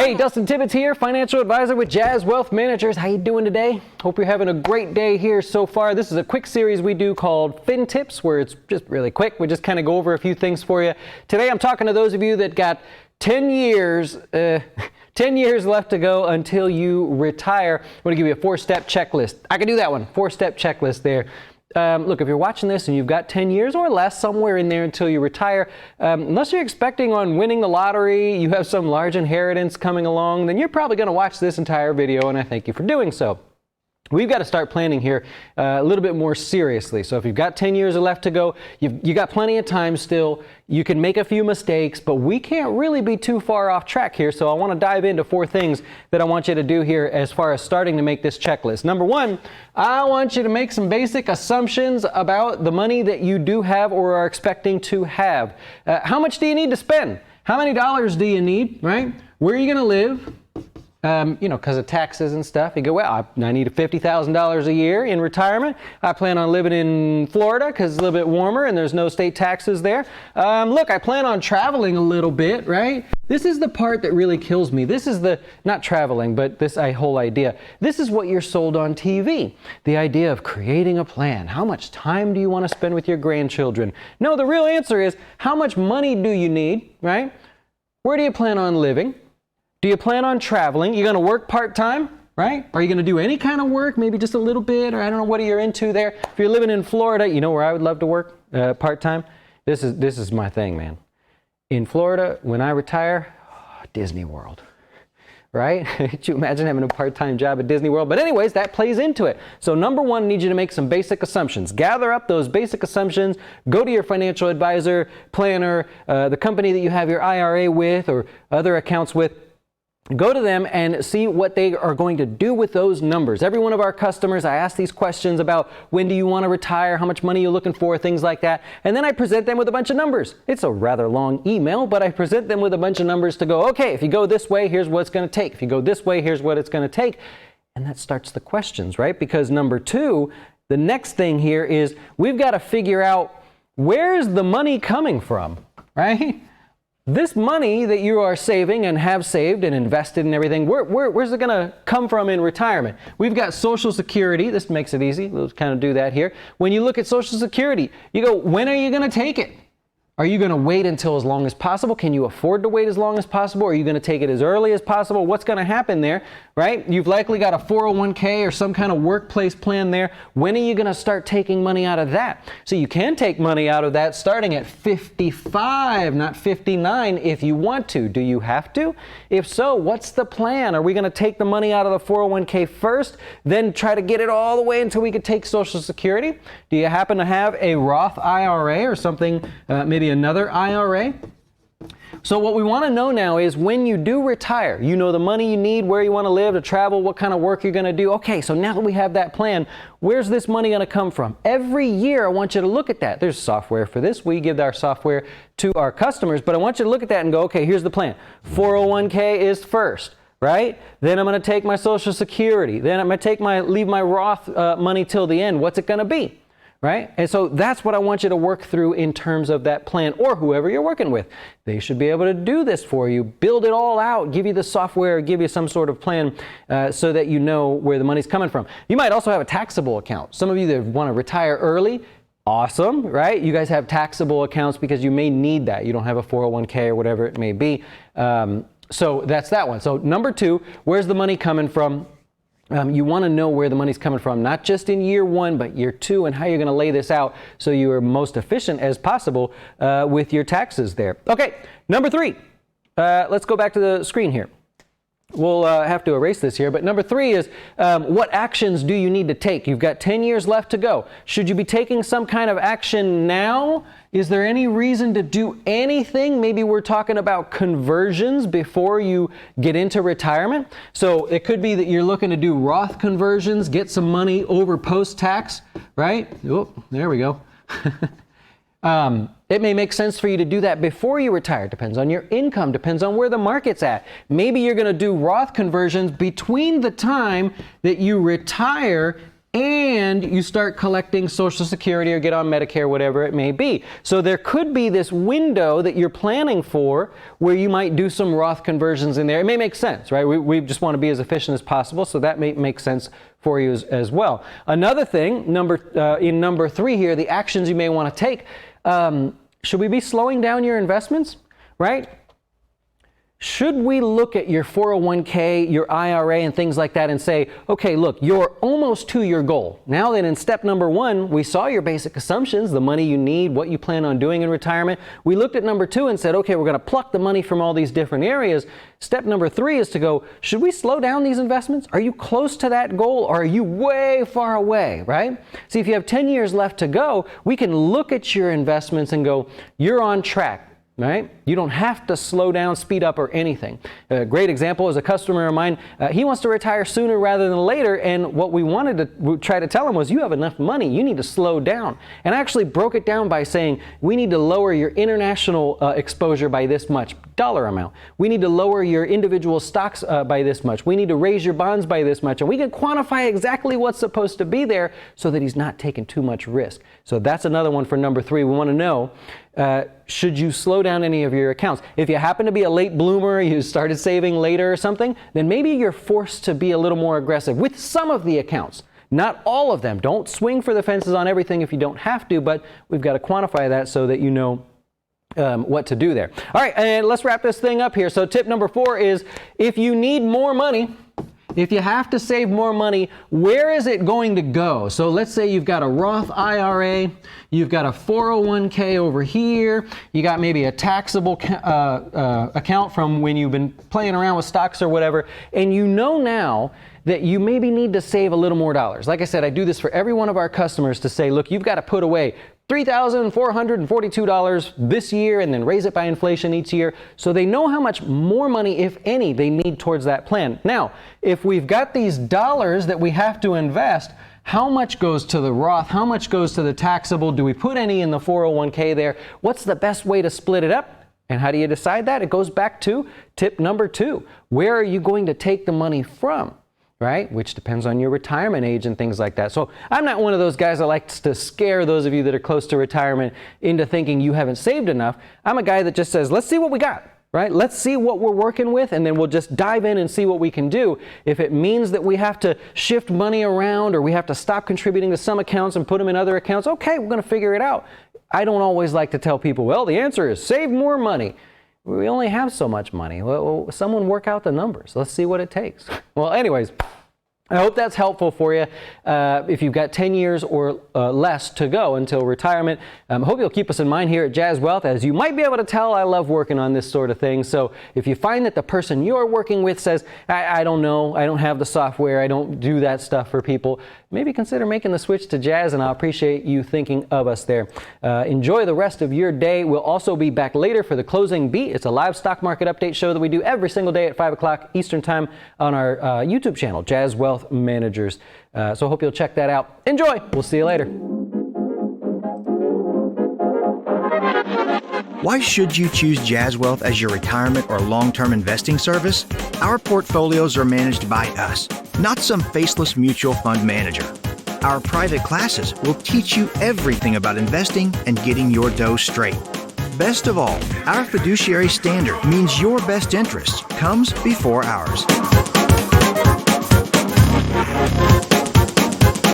Hey, Dustin Tibbetts here, financial advisor with Jazz Wealth Managers. How you doing today? Hope you're having a great day here so far. This is a quick series we do called Fin Tips, where it's just really quick. We just kind of go over a few things for you. Today I'm talking to those of you that got 10 years left to go until you retire. I'm going to give you a 4-step checklist. I can do that one, 4-step checklist there. Look, if you're watching this and you've got 10 years or less, somewhere in there until you retire, unless you're expecting on winning the lottery, you have some large inheritance coming along, then you're probably going to watch this entire video, and I thank you for doing so. We've got to start planning here a little bit more seriously. So if you've got 10 years left to go, you got plenty of time still. You can make a few mistakes, but we can't really be too far off track here. So I want to dive into 4 things that I want you to do here as far as starting to make this checklist. Number 1, I want you to make some basic assumptions about the money that you do have or are expecting to have. How much do you need to spend? How many dollars do you need, right? Where are you going to live? Because of taxes and stuff. You go, well, I need $50,000 a year in retirement. I plan on living in Florida because it's a little bit warmer and there's no state taxes there. Look, I plan on traveling a little bit, right? This is the part that really kills me. This is not traveling, but this whole idea. This is what you're sold on TV. The idea of creating a plan. How much time do you want to spend with your grandchildren? No, the real answer is, how much money do you need, right? Where do you plan on living? Do you plan on traveling? You're going to work part-time, right? Are you going to do any kind of work, maybe just a little bit, or I don't know what you're into there. If you're living in Florida, you know where I would love to work part-time? This is my thing, man. In Florida, when I retire, Disney World, right? Could you imagine having a part-time job at Disney World? But anyways, that plays into it. So number 1, I need you to make some basic assumptions. Gather up those basic assumptions. Go to your financial advisor, planner, the company that you have your IRA with or other accounts with. Go to them and see what they are going to do with those numbers. Every one of our customers, I ask these questions about when do you want to retire, how much money you're looking for, things like that. And then I present them with a bunch of numbers. It's a rather long email, but I present them with a bunch of numbers to go, okay, if you go this way, here's what it's going to take. If you go this way, here's what it's going to take. And that starts the questions, right? Because number 2, the next thing here is we've got to figure out, where's the money coming from, right? This money that you are saving and have saved and invested in everything, where's it going to come from in retirement? We've got Social Security. This makes it easy. We'll kind of do that here. When you look at Social Security, you go, when are you going to take it? Are you going to wait until as long as possible? Can you afford to wait as long as possible? Are you going to take it as early as possible? What's going to happen there, right? You've likely got a 401k or some kind of workplace plan there. When are you going to start taking money out of that? So you can take money out of that starting at 55, not 59 if you want to. Do you have to? If so, what's the plan? Are we going to take the money out of the 401k first, then try to get it all the way until we could take Social Security? Do you happen to have a Roth IRA or something, maybe another IRA? So what we want to know now is when you do retire, you know the money you need, where you want to live, to travel, what kind of work you're going to do. Okay, so now that we have that plan, where's this money going to come from? Every year I want you to look at that. There's software for this. We give our software to our customers, but I want you to look at that and go, okay, here's the plan. 401k is first, right? Then I'm going to take my Social Security. Then I'm going to leave my Roth money till the end. What's it going to be? Right? And so that's what I want you to work through in terms of that plan, or whoever you're working with. They should be able to do this for you, build it all out, give you the software, give you some sort of plan so that you know where the money's coming from. You might also have a taxable account. Some of you that want to retire early, awesome, right? You guys have taxable accounts because you may need that. You don't have a 401k or whatever it may be. So that's that one. So number 2, where's the money coming from? You want to know where the money's coming from, not just in year 1, but year 2, and how you're going to lay this out so you are most efficient as possible with your taxes there. Okay, number 3. Let's go back to the screen here. We'll have to erase this here, but number 3 is what actions do you need to take? You've got 10 years left to go. Should you be taking some kind of action now? Is there any reason to do anything? Maybe we're talking about conversions before you get into retirement. So it could be that you're looking to do Roth conversions, get some money over post-tax, right? Oh, there we go. It may make sense for you to do that before you retire. Depends on your income, depends on where the market's at. Maybe you're going to do Roth conversions between the time that you retire and you start collecting Social Security or get on Medicare, whatever it may be. So there could be this window that you're planning for where you might do some Roth conversions in there. It may make sense, right? We just want to be as efficient as possible, so that may make sense for you as well. Another thing, in number 3 here, the actions you may want to take. Should we be slowing down your investments, right? Should we look at your 401k, your IRA, and things like that and say, okay, look, you're almost to your goal. Now that in step number 1, we saw your basic assumptions, the money you need, what you plan on doing in retirement. We looked at number 2 and said, okay, we're going to pluck the money from all these different areas. Step number 3 is to go, should we slow down these investments? Are you close to that goal, or are you way far away, right? See, if you have 10 years left to go, we can look at your investments and go, you're on track. Right? You don't have to slow down, speed up, or anything. A great example is a customer of mine. He wants to retire sooner rather than later, and what we wanted to try to tell him was, you have enough money, you need to slow down. And I actually broke it down by saying, we need to lower your international exposure by this much dollar amount. We need to lower your individual stocks by this much. We need to raise your bonds by this much. And we can quantify exactly what's supposed to be there so that he's not taking too much risk. So that's another one for number 3. We want to know, should you slow down any of your accounts? If you happen to be a late bloomer, you started saving later or something, then maybe you're forced to be a little more aggressive with some of the accounts. Not all of them. Don't swing for the fences on everything if you don't have to, but we've got to quantify that so that you know what to do there. All right, and let's wrap this thing up here. So tip number 4 is, if you need more money, if you have to save more money, where is it going to go? So let's say you've got a Roth IRA, you've got a 401k over here, you got maybe a taxable account from when you've been playing around with stocks or whatever, and you know now that you maybe need to save a little more dollars. Like I said, I do this for every one of our customers to say, look, you've got to put away $3,442 this year and then raise it by inflation each year, so they know how much more money, if any, they need towards that plan. Now, if we've got these dollars that we have to invest, how much goes to the Roth? How much goes to the taxable? Do we put any in the 401k there? What's the best way to split it up? And how do you decide that? It goes back to tip number 2. Where are you going to take the money from? Right? Which depends on your retirement age and things like that. So I'm not one of those guys that likes to scare those of you that are close to retirement into thinking you haven't saved enough. I'm a guy that just says, let's see what we got, right? Let's see what we're working with, and then we'll just dive in and see what we can do. If it means that we have to shift money around, or we have to stop contributing to some accounts and put them in other accounts, okay, we're going to figure it out. I don't always like to tell people, well, the answer is save more money. We only have so much money. Well, someone work out the numbers. Let's see what it takes. Well, anyways, I hope that's helpful for you. If you've got 10 years or less to go until retirement, I hope you'll keep us in mind here at Jazz Wealth. As you might be able to tell, I love working on this sort of thing. So if you find that the person you're working with says, I don't know, I don't have the software, I don't do that stuff for people, maybe consider making the switch to Jazz, and I'll appreciate you thinking of us there. Enjoy the rest of your day. We'll also be back later for the Closing Beat. It's a live stock market update show that we do every single day at 5 o'clock Eastern Time on our YouTube channel, Jazz Wealth Managers. So I hope you'll check that out. Enjoy. We'll see you later. Why should you choose Jazz Wealth as your retirement or long-term investing service? Our portfolios are managed by us, not some faceless mutual fund manager. Our private classes will teach you everything about investing and getting your dough straight. Best of all, our fiduciary standard means your best interest comes before ours.